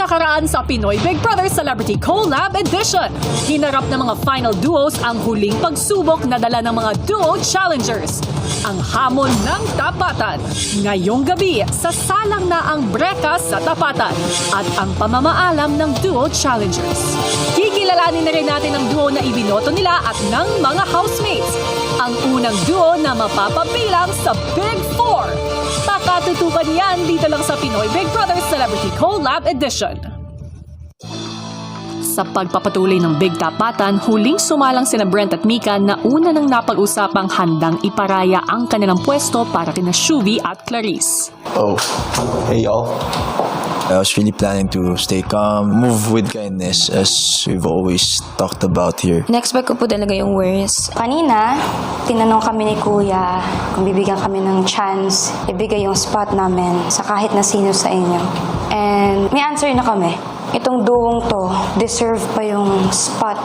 nakaraan sa Pinoy Big Brother Celebrity Collab Edition. Hinarap ng mga final duos ang huling pagsubok na dala ng mga duo challengers. Ang hamon ng tapatan. Ngayong gabi, sasalang na ang breka sa tapatan at ang pamamaalam ng duo challengers. Kikilalanin na rin natin ang duo na ibinoto nila at ng mga housemates. Ang unang duo na mapapabilang sa Big Four. Pakatutukan yan dito lang sa Pinoy Big Brother Celebrity Collab Edition. Sa pagpapatuloy ng Big Tapatan, huling sumalang sina Brent at Mika na una nang napag-usapang handang iparaya ang kanilang pwesto para kina Shuvi at Clarice. Oh, hey y'all. I was really planning to stay calm, move with kindness as we've always talked about here. Next ko po talaga yung worst. Kanina, tinanong kami ni Kuya kung bibigyan kami ng chance ibigay yung spot namin sa kahit na sino sa inyo. And may answer na kami. Itong duong to, deserve pa yung spot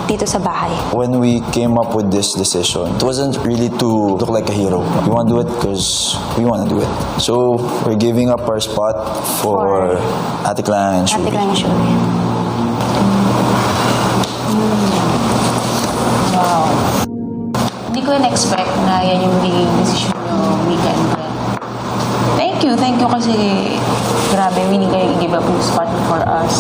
dito sa bahay. When we came up with this decision, it wasn't really to look like a hero. We want to do it because we want to do it. So, we're giving up our spot for Ate Clan and Shubi. Ate Clan and Shubi. Wow. Hindi ko in-expect na yan yung magiging decision nyo, Mika and Brent. Thank you kasi grabe, willing kayo i-give up yung spot for us.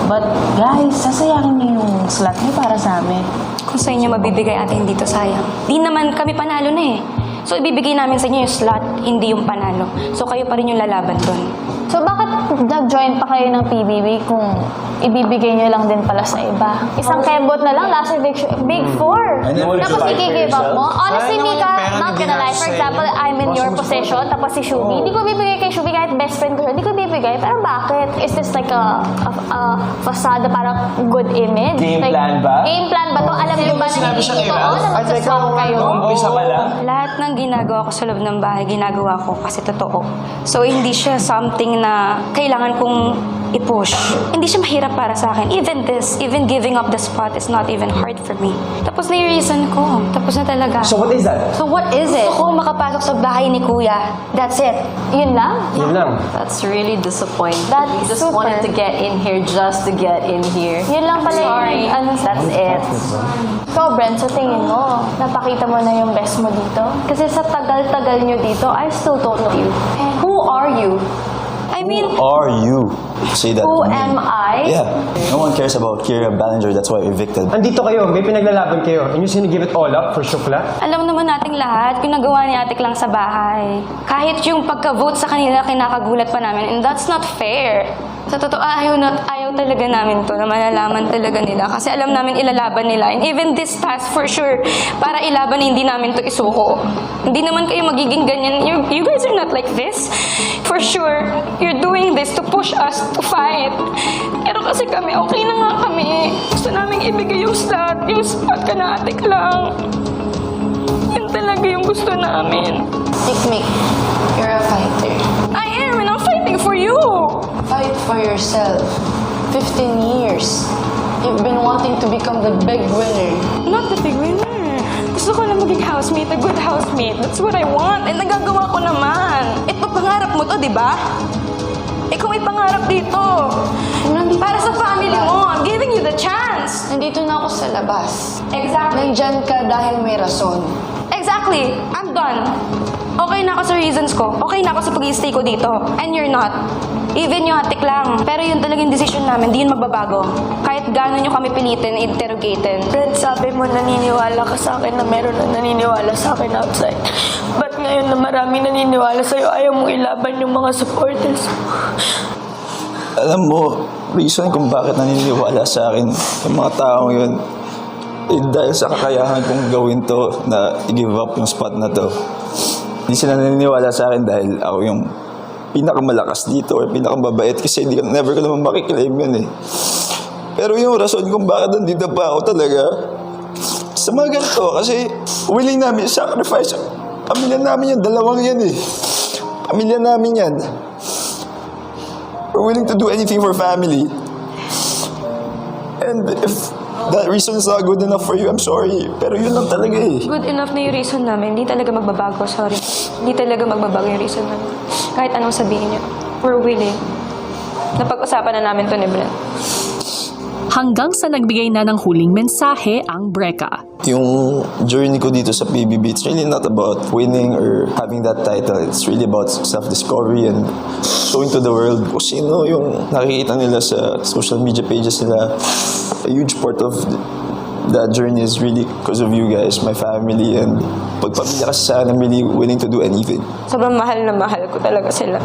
But guys, sasayangin niyo yung slot niyo para sa amin. Kung sa inyo mabibigay atin dito, sayang. Di naman kami panalo na eh. So, ibibigay namin sa inyo yung slot, hindi yung panalo. So, kayo pa rin yung lalaban doon. So, bakit nag-join pa kayo ng PBB kung ibibigay nyo lang din pala sa iba? Isang kembot na lang, last eviction, Big Four. Tapos i-give up mo. Honestly, Mika, not gonna lie. For example, I'm in your possession, tapos si Shubi. Hindi ko bibigay kay Shubi kahit best friend ko siya. Hindi ko bibigay. Pero bakit? Is this like a facade para good image? Game like, plan ba? Game plan ba to? Alam niyo ba na hindi totoo na magsaswap kayo? Umpisa pa lang. Lahat ng ginagawa ko sa loob ng bahay, ginagawa ko kasi totoo. So, hindi siya something na kailangan kong i-push. Hindi siya mahirap para sa akin. Even this, even giving up the spot is not even hard for me. Tapos na yung reason ko. Tapos na talaga. So what is that? So what is it? Gusto ko makapasok sa bahay ni Kuya. That's it. Yun lang? Yun lang. That's really disappointing. That's We just super. wanted to get in here just to get in here. Yun lang pala Sorry. yun. Ano, That's it. Ikaw, Brent, sa tingin mo, napakita mo na yung best mo dito? Kasi sa tagal-tagal nyo dito, I still don't know you. Who are you? I mean, Are you? Say that Who to me. am I? Yeah. No one cares about Kira Ballinger. That's why evicted. Andito kayo, may pinaglalaban kayo. And you're give it all up for Shukla? alam naman nating lahat, yung nagawa ni Ate lang sa bahay. Kahit yung pagka-vote sa kanila, kinakagulat pa namin. And that's not fair. Sa totoo, ayaw talaga namin to na malalaman talaga nila. Kasi alam namin ilalaban nila. And even this task, for sure, para ilaban, hindi namin to isuko. Hindi naman kayo magiging ganyan. You guys are not like this. For sure, you're doing this to push us to fight. Pero kasi kami, okay na nga kami. Gusto namin ibigay yung slot, yung spot ka na Ate lang. Yun talaga yung gusto namin. Mikmik, you're a fighter. I am, and I'm fighting for you. Fight for yourself. 15 years. You've been wanting to become the big winner. Not the big winner. Gusto ko na maging housemate, a good housemate. That's what I want. And nagagawa ko naman. Ito, pangarap mo to, di ba? Ikaw may pangarap dito. Para sa family mo. I'm giving you the chance. Nandito na ako sa labas. Exactly. Nandyan ka dahil may rason. Exactly. I'm done. Okay na ako sa reasons ko. Okay na ako sa pag-i-stay ko dito. And you're not. Even yung Ate lang. Pero yun talagang decision namin, di yun magbabago. Kahit gano'n nyo kami pilitin, interrogatin. Brent, sabi mo naniniwala ka sa akin na meron na naniniwala sa akin outside. Ba't ngayon na marami naniniwala sa'yo, ayaw mong ilaban yung mga supporters mo? Alam mo, reason kung bakit naniniwala sa akin yung mga taong yun, dahil sa kakayahan kong gawin to na i-give up yung spot na to. Hindi sila naniniwala sa akin dahil ako yung pinakamalakas dito or pinakamabait kasi never ko naman makiklaim yun eh. Pero yung rason kung bakit nandito pa ako talaga sa mga ganito kasi willing namin sacrifice. Pamilya namin yan, dalawang yan eh. Pamilya namin yan. We're willing to do anything for family. And if that reason is not good enough for you, I'm sorry. Pero yun lang talaga eh. Good enough na yung reason namin. Hindi talaga magbabago, sorry. Hindi talaga magbabago yung reason namin. Kahit anong sabihin niyo. We're willing. napag-usapan na namin to ni Brent. Hanggang sa nagbigay na ng huling mensahe ang Breka. Yung journey ko dito sa PBB, it's really not about winning or having that title. It's really about self-discovery and showing to the world kung sino yung nakikita nila sa social media pages nila. A huge part of that journey is really because of you guys, my family, and pagpamilya kasi sa akin, I'm really willing to do anything. Sobrang mahal na mahal ko talaga sila.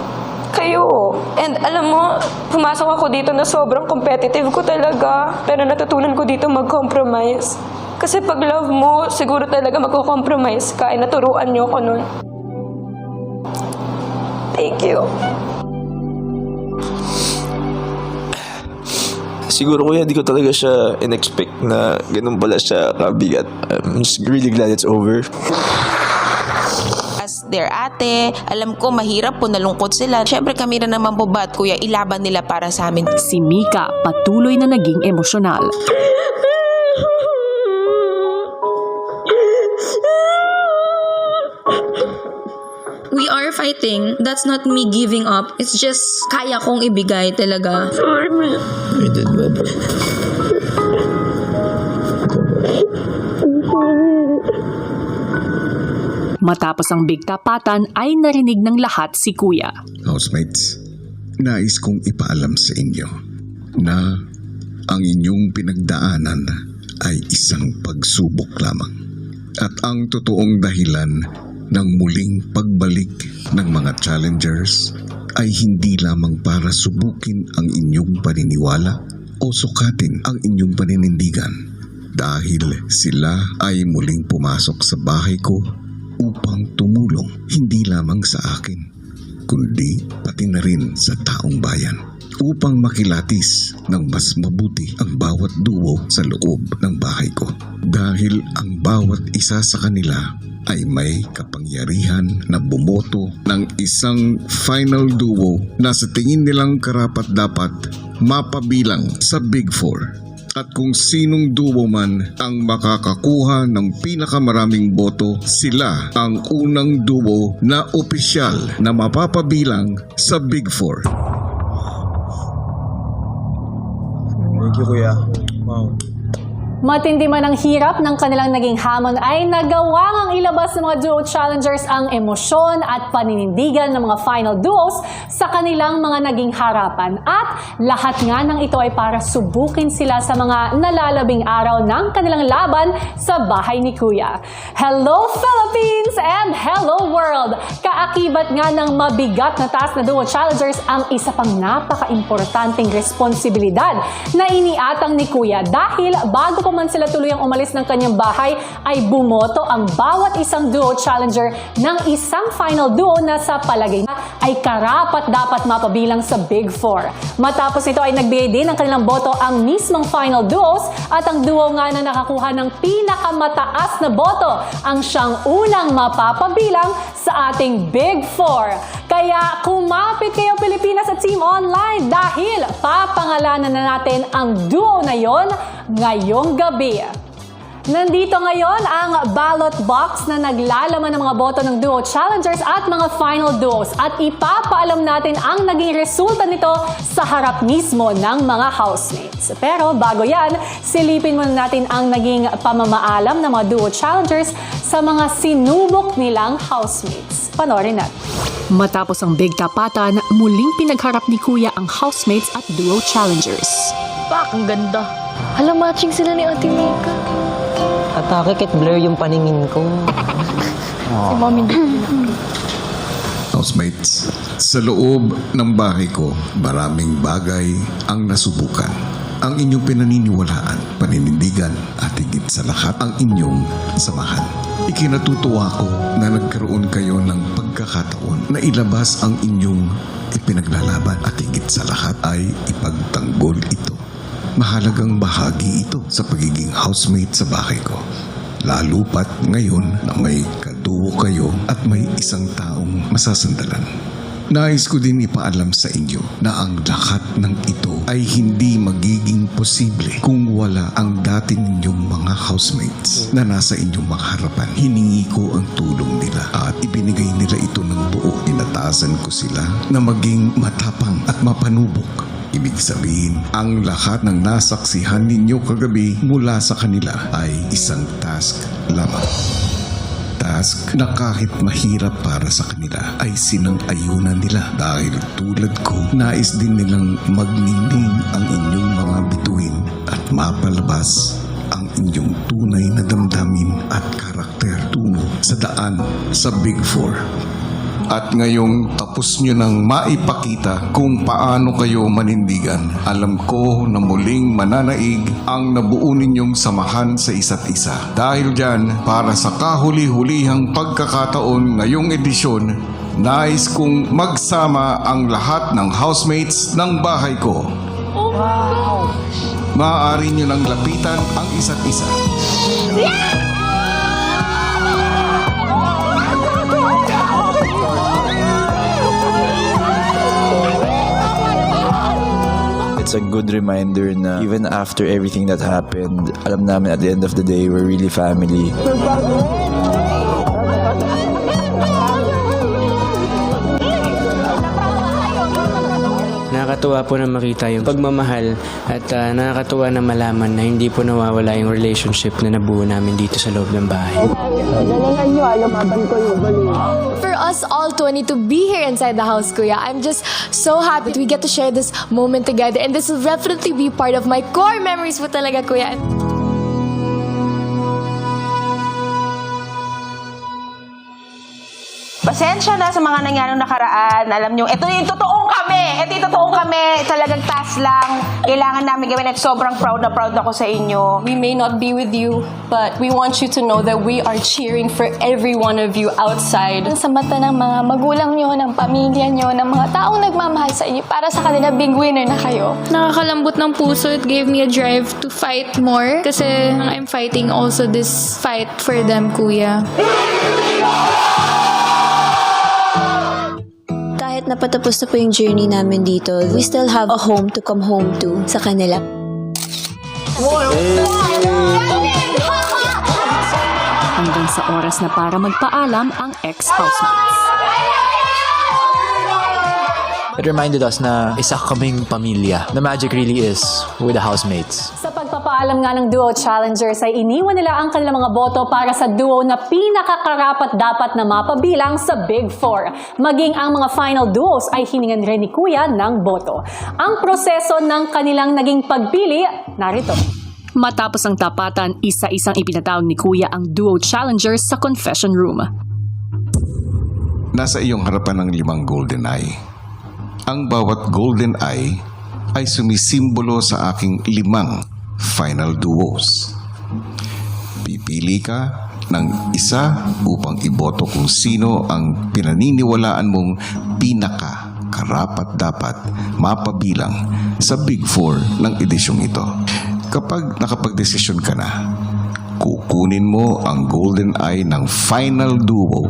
Kayo. And alam mo, pumasok ako dito na sobrang competitive ko talaga. Pero natutunan ko dito mag-compromise. Kasi pag love mo, siguro talaga mag-compromise ka. Ay, naturuan niyo ako nun. Thank you. Siguro kuya, di ko talaga siya in-expect na ganun pala siya kabigat. I'm just really glad it's over. As their ate, alam ko mahirap po, nalungkot sila. Siyempre kami rin naman po ba at kuya, ilaban nila para sa amin. Si Mika patuloy na naging emosyonal. We are fighting. That's not me giving up. It's just kaya kong ibigay talaga. I did well, bro. Matapos ang big tapatan ay narinig ng lahat si Kuya. Housemates, nais kong ipaalam sa inyo na ang inyong pinagdaanan ay isang pagsubok lamang. At ang totoong dahilan ng muling pagbalik ng mga challengers ay hindi lamang para subukin ang inyong paniniwala o sukatin ang inyong paninindigan, dahil sila ay muling pumasok sa bahay ko upang tumulong hindi lamang sa akin, kundi pati na rin sa taong bayan, upang makilatis ng mas mabuti ang bawat duo sa loob ng bahay ko. Dahil ang bawat isa sa kanila ay may kapangyarihan na bumoto ng isang final duo na sa tingin nilang karapat-dapat mapabilang sa Big Four. At kung sinong duo man ang makakakuha ng pinakamaraming boto, sila ang unang duo na opisyal na mapapabilang sa Big Four. Thank you, kuya. Wow. Matindi man ang hirap ng kanilang naging hamon ay nagawa ngang ilabas ng mga duo challengers ang emosyon at paninindigan ng mga final duos sa kanilang mga naging harapan. At lahat nga ng ito ay para subukin sila sa mga nalalabing araw ng kanilang laban sa bahay ni Kuya. Hello Philippines and hello world! Kaakibat nga ng mabigat na task na duo challengers ang isa pang napaka-importanting responsibilidad na iniatang ni Kuya, dahil bago pa man sila tuluyang umalis ng kanyang bahay ay bumoto ang bawat isang duo challenger ng isang final duo na sa palagay na ay karapat dapat mapabilang sa Big Four. Matapos ito ay nagbigay din ng kanilang boto ang mismong final duos, at ang duo nga na nakakuha ng pinakamataas na boto ang siyang unang mapapabilang sa ating Big Four. Kaya kumapit kayo Pilipinas at Team Online, dahil papangalanan na natin ang duo na yon ngayong gabi. Nandito ngayon ang ballot box na naglalaman ng mga boto ng duo challengers at mga final duos, at ipapaalam natin ang naging resulta nito sa harap mismo ng mga housemates. Pero bago yan, silipin muna natin ang naging pamamaalam ng mga duo challengers sa mga sinubok nilang housemates. Panoorin natin. Matapos ang big tapatan, muling pinagharap ni Kuya ang housemates at duo challengers. Pak, ang ganda. Hala, matching sila ni Ate Mika. Atake, kit blur yung paningin ko. Si Mommy Housemates, sa loob ng bahay ko, maraming bagay ang nasubukan. Ang inyong pinaniniwalaan, paninindigan, at higit sa lahat ang inyong samahan. Ikinatutuwa ko na nagkaroon kayo ng pagkakataon na ilabas ang inyong ipinaglalaban, at higit sa lahat ay ipagtanggol ito. Mahalagang bahagi ito sa pagiging housemate sa bahay ko. Lalo pat ngayon na may kaduo kayo at may isang taong masasandalan. Nais ko din ipaalam sa inyo na ang lahat ng ito ay hindi magiging posible kung wala ang dating ninyong mga housemates na nasa inyong mga harapan. Hiningi ko ang tulong nila at ibinigay nila ito ng buo. Inatasan ko sila na maging matapang at mapanubok Ibig sabihin, ang lahat ng nasaksihan ninyo kagabi mula sa kanila ay isang task lamang. Task na kahit mahirap para sa kanila ay sinang-ayunan nila dahil tulad ko, nais din nilang magningning ang inyong mga bituin at mapalabas ang inyong tunay na damdamin at karakter tungo sa daan sa Big Four. At ngayong tapos nyo nang maipakita kung paano kayo manindigan, alam ko na muling mananaig ang nabuo ninyong samahan sa isa't isa. Dahil dyan, para sa kahuli-hulihang pagkakataon ngayong edisyon, nais kong magsama ang lahat ng housemates ng bahay ko. Maaari nyo nang lapitan ang isa't isa. It's a good reminder na even after everything that happened, alam namin at the end of the day, we're really family. Nakakatuwa po na makita yung pagmamahal at nakakatuwa na malaman na hindi po nawawala yung relationship na nabuo namin dito sa loob ng bahay. For us all 20 to be here inside the house, Kuya, I'm just so happy that we get to share this moment together, and this will definitely be part of my core memories po talaga, Kuya. Pasensya na sa mga nangyaring nakaraan. Alam nyo, ito yung totoong kami. Ito yung totoong kami. Talagang task lang. Kailangan namin gawin at sobrang proud na proud ako sa inyo. We may not be with you, but we want you to know that we are cheering for every one of you outside. Sa mata ng mga magulang nyo, ng pamilya nyo, ng mga taong nagmamahal sa inyo, para sa kanila, big winner na kayo. Nakakalambot ng puso. It gave me a drive to fight more. Kasi I'm fighting also this fight for them, Kuya. Kahit napatapos na po yung journey namin dito, we still have a home to come home to sa kanila. Hanggang sa oras na para magpaalam ang ex-housemates. It reminded us na isa kaming pamilya. The magic really is with the housemates. Sa pagpapaalam nga ng Duo Challengers ay iniwan nila ang kanilang mga boto para sa duo na pinakakarapat dapat na mapabilang sa Big Four. Maging ang mga final duos ay hiningan rin ni Kuya ng boto. Ang proseso ng kanilang naging pagpili, narito. Matapos ang tapatan, isa-isang ipinatawag ni Kuya ang Duo Challengers sa confession room. Nasa iyong harapan ng 5 golden eye. Ang bawat golden eye ay sumisimbolo sa aking 5 final duos. Pipili ka ng isa upang iboto kung sino ang pinaniniwalaan mong pinaka-karapat-dapat mapabilang sa Big Four ng edisyong ito. Kapag nakapagdesisyon ka na, kukunin mo ang golden eye ng final duo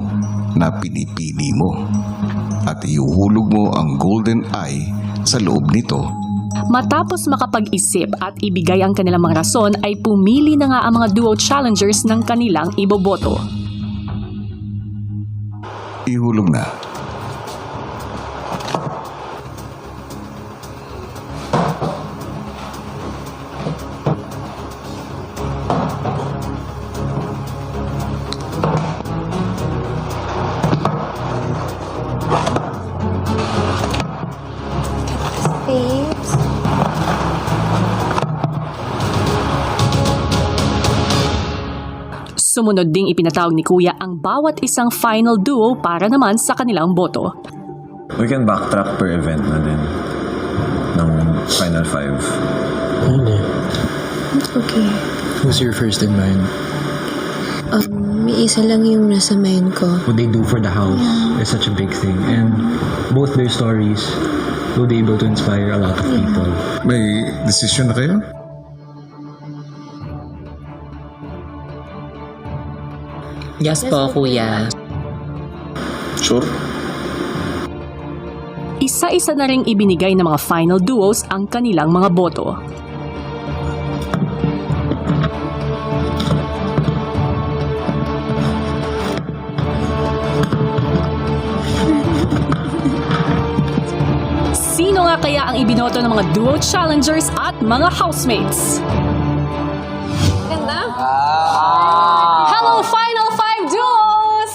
na pinipili mo at ihuhulog mo ang golden eye sa loob nito. Matapos makapag-isip at ibigay ang kanilang mga rason ay pumili na nga ang mga Duo Challengers ng kanilang iboboto. Ihulog na. Sumunod ding ipinatawag ni Kuya ang bawat isang final duo para naman sa kanilang boto. We can backtrack per event na din ng Final 5. Hindi. Okay. Who's your first in mind? May isa lang yung nasa mind ko. What they do for the house is such a big thing. And both their stories will be able to inspire a lot of people. May desisyon na kayo? Yes po, Kuya. Sure? Isa-isa na ring ibinigay ng mga final duos ang kanilang mga boto. Sino Sino nga kaya ang ibinoto ng mga duo challengers at mga housemates? Ganda. Hello, Final Five Duos!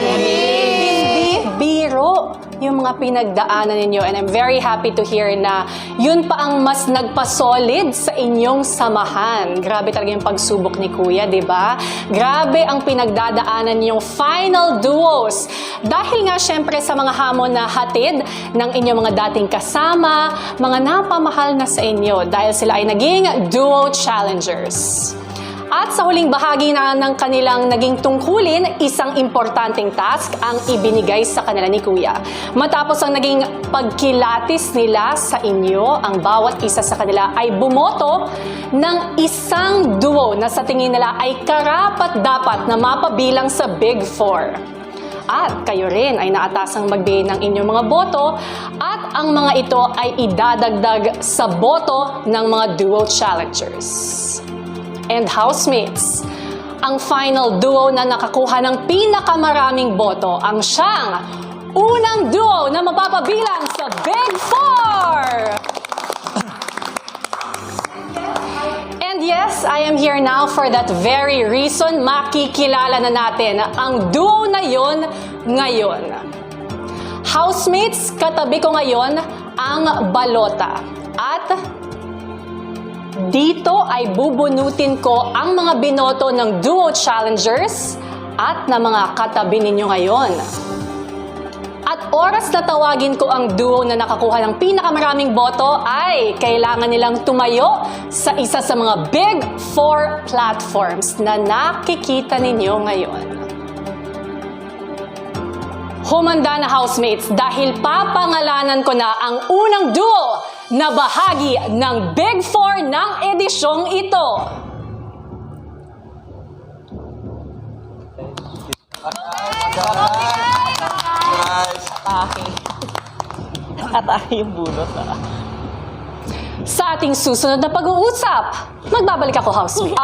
Hindi biro yung mga pinagdaanan ninyo, and I'm very happy to hear na yun pa ang mas nagpasolid sa inyong samahan. Grabe talaga yung pagsubok ni Kuya, di ba? Grabe ang pinagdadaanan ninyong Final Duos. Dahil nga syempre sa mga hamon na hatid ng inyong mga dating kasama, mga napamahal na sa inyo dahil sila ay naging Duo Challengers. At sa huling bahagi na ng kanilang naging tungkulin, isang importanteng task ang ibinigay sa kanila ni Kuya. Matapos ang naging pagkilatis nila sa inyo, ang bawat isa sa kanila ay bumoto ng isang duo na sa tingin nila ay karapat-dapat na mapabilang sa Big Four. At kayo rin ay naatasang magbigay ng inyong mga boto at ang mga ito ay idadagdag sa boto ng mga duo challengers. And housemates, ang final duo na nakakuha ng pinakamaraming boto ang siyang unang duo na mapapabilang sa Big Four! And yes, I am here now for that very reason. Makikilala na natin ang duo na yon ngayon. Housemates, katabi ko ngayon ang balota. At dito ay bubunutin ko ang mga binoto ng duo challengers at na mga katabi ninyo ngayon. At oras na tawagin ko ang duo na nakakuha ng pinakamaraming boto ay kailangan nilang tumayo sa isa sa mga Big Four platforms na nakikita ninyo ngayon. Humanda na housemates dahil papangalanan ko na ang unang duo na bahagi ng Big Four ng edisyong ito. Sa ating susunod na pag-uusap, magbabalik ako, housemate.